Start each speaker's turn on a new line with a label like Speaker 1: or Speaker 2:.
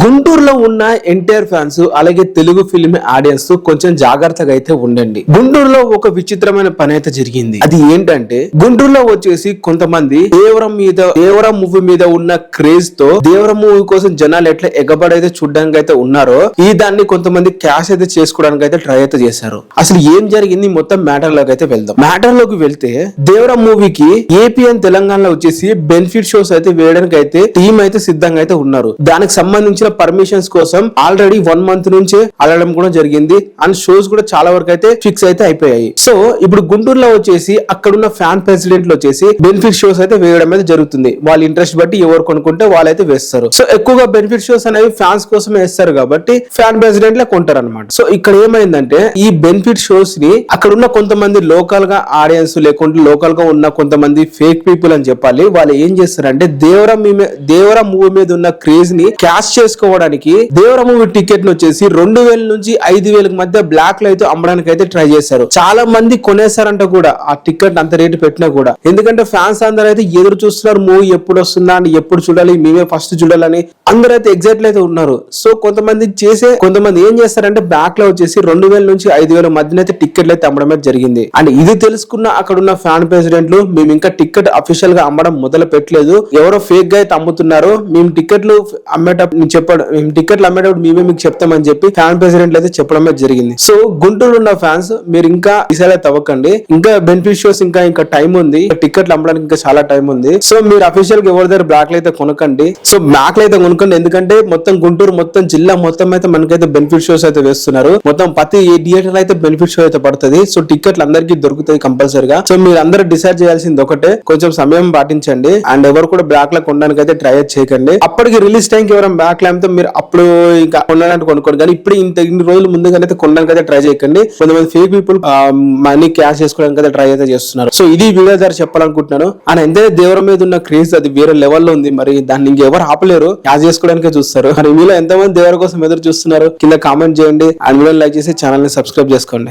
Speaker 1: గుంటూరులో ఉన్న ఎన్టీఆర్ ఫ్యాన్స్ అలాగే తెలుగు ఫిల్మ్ ఆడియన్స్ కొంచెం జాగ్రత్తగా అయితే ఉండండి. గుంటూరులో ఒక విచిత్రమైన పని అయితే జరిగింది. అది ఏంటంటే గుంటూరులో వచ్చేసి కొంతమంది దేవరం మూవీ మీద ఉన్న క్రేజ్ తో దేవరం మూవీ కోసం జనాలు ఎట్లా ఎగబడైతే చూడడానికి అయితే ఉన్నారో ఈ దాన్ని కొంతమంది క్యాష్ అయితే చేసుకోవడానికి అయితే ట్రై అయితే చేశారు. అసలు ఏం జరిగింది మొత్తం మ్యాటర్ లోకి అయితే వెళ్దాం. మ్యాటర్ లోకి వెళ్తే దేవరం మూవీకి ఏపీ అండ్ తెలంగాణలో వచ్చేసి బెనిఫిట్ షోస్ అయితే వేయడానికి అయితే టీమ్ అయితే సిద్ధంగా అయితే ఉన్నారు. దానికి సంబంధించిన పర్మిషన్స్ కోసం ఆల్రెడీ 1 month నుంచే అడగడం కూడా జరిగింది అండ్ షోస్ కూడా చాలా వరకు అయితే ఫిక్స్ అయితే అయిపోయాయి. సో ఇప్పుడు గుంటూరులో వచ్చేసి అక్కడున్న ఫ్యాన్ ప్రెసిడెంట్లు వచ్చేసి బెనిఫిట్ షోస్ అయితే వేయడం అయితే జరుగుతుంది. వాళ్ళ ఇంట్రెస్ట్ బట్టి ఎవరు కొనుక్కుంటే వాళ్ళైతే వేస్తారు. సో ఎక్కువగా బెనిఫిట్ షోస్ అనేవి ఫ్యాన్స్ కోసం వేస్తారు కాబట్టి ఫ్యాన్ ప్రెసిడెంట్ లా కొంటారు అనమాట. సో ఇక్కడ ఏమైందంటే ఈ బెనిఫిట్ షోస్ ని అక్కడున్న కొంతమంది లోకల్ గా ఆడియన్స్ లేకుంటే లోకల్ గా ఉన్న కొంతమంది ఫేక్ పీపుల్ అని చెప్పాలి. వాళ్ళు ఏం చేస్తారంటే దేవరం మూవీ మీద ఉన్న క్రేజ్ ని క్యాష్ చేసుకోవడానికి దేవరం మూవీ టికెట్ ను వచ్చేసి 2000 నుంచి 5000 మధ్య బ్లాక్ లో అయితే అమ్మడానికి అయితే ట్రై చేశారు. చాలా మంది కొనేసారంట కూడా ఆ టికెట్ అంత రేటు పెట్టినా కూడా. ఎందుకంటే ఫ్యాన్స్ అందరూ అయితే ఎదురు చూస్తున్నారు మూవీ ఎప్పుడు వస్తుందా అని, ఎప్పుడు చూడాలి, మేమే ఫస్ట్ చూడాలని అందరూ అయితే ఎగ్జైట్ అయితే ఉన్నారు. సో కొంతమంది ఏం చేస్తారంటే బ్లాక్ లో వచ్చేసి 2000 నుంచి 5000 మధ్యన అయితే టికెట్లు అయితే అమ్మడం అయితే జరిగింది. అండ్ ఇది తెలుసుకున్న అక్కడ ఉన్న ఫ్యాన్ ప్రెసిడెంట్లు మేము ఇంకా టికెట్ అఫీషియల్ గా అమ్మడం మొదలు పెట్టలేదు, ఎవరో ఫేక్ గా అయితే అమ్ముతున్నారు, మేము టికెట్లు అమ్మేటప్పుడు మేమే మీకు చెప్తామని చెప్పి ఫ్యాన్ ప్రెసిడెంట్లు అయితే చెప్పడం జరిగింది. సో గుంటూరు ఉన్న ఫ్యాన్స్ మీరు ఇంకా డిసైడ్ అయితే అవ్వకండి. ఇంకా బెనిఫిట్ షోస్ ఇంకా టైం ఉంది, టికెట్లు అమ్మడానికి ఇంకా చాలా టైం ఉంది. సో మీరు అఫీషియల్ గా ఎవరి దగ్గర బ్లాక్ అయితే కొనకండి. సో బ్లాక్ అయితే కొనుక్కోండి. ఎందుకంటే మొత్తం గుంటూరు మొత్తం జిల్లా మొత్తం అయితే మనకైతే బెనిఫిట్ షోస్ అయితే వేస్తున్నారు. మొత్తం ప్రతి థియేటర్ అయితే బెనిఫిట్ షో అయితే పడుతుంది. సో టికెట్లు అందరికీ దొరుకుతాయి కంపల్సరీగా. సో మీరు అందరూ డిసైడ్ చేయాల్సింది ఒకటే, కొంచెం సమయం పాటించండి అండ్ ఎవరు కూడా బ్లాక్ లో కొనడానికి అయితే ట్రై చేయకండి. అప్పటికి రిలీజ్ టైంకి ఎవరైనా బ్లాక్ లో అయితే మీరు అప్పుడు ఇంకా కొనడానికి కొనుక్కోండి. కానీ ఇప్పుడు ఇన్ని రోజులు ముందుగానే కొనడానికి అయితే ట్రై చేయకండి. కొంతమంది ఫేక్ పీపుల్ మనీ క్యాష్ చేసుకోవడానికి అయితే ట్రై అయితే చేస్తున్నారు. సో ఇది వీడియో ద్వారా చెప్పాలనుకుంటున్నాను. అండ్ ఎంతైతే దేవరం మీద ఉన్న క్రేజ్ అది వేరే లెవెల్లో ఉంది. మరి దాన్ని ఇంకెవరు ఆపలేరు, క్యాష్ చేసుకోవడానికే చూస్తారు. మరి మీలో ఎంతమంది దేవర కోసం ఎదురు చూస్తున్నారు కింద కామెంట్ చేయండి అండ్ వీడియో లైక్ చేసి ఛానల్ ని సబ్స్క్రైబ్ చేసుకోండి.